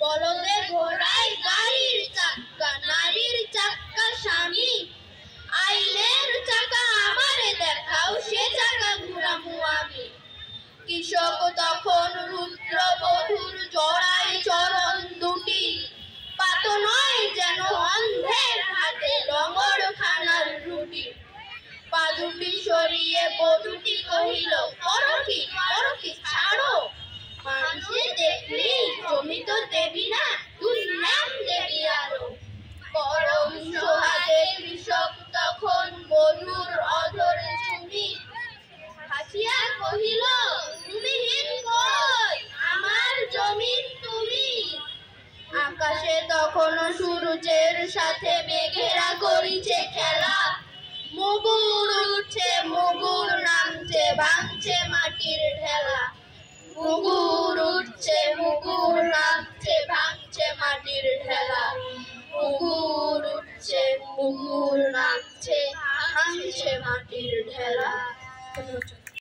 বলদে ঘোড়ায় গাড়ির চাক্কা, নারীর চাক্কা স্বামী। আইনের চাকা আমারে দেখাও, সে চাকা ঘুরামু আমি। কৃষক তখন রুদ্র বধূর জড়ায় চরণ দুটি, পাত নয় যেন অন্ধের হাতে লঙ্গর খানার রুটি। পা দুটি সরিয়ে বধূটি কহিল, করো কি ছাড়ো। মানুষে দেখলি জমি তো দেবি না, তুই নাম দেবি আরো। পরম সোহাগে কৃষক তখন বধূর অধরে চুমি, হাসিয়া কহিল, ভূমিহীন কই আমার জমিন তুমি। আকাশে তখন সূর্যের সাথে মেঘেরা করিছে খেলা, মুগুর উঠছে মুগুর নামছে, ভাঙছে মাটির ঢেলা। মুগুর উঠছে মুগুর নামছে, ভাঙছে মাটির ঢেলা। মুগুর উঠছে মুগুর নামছে, ভাঙছে মাটির ঢেলা।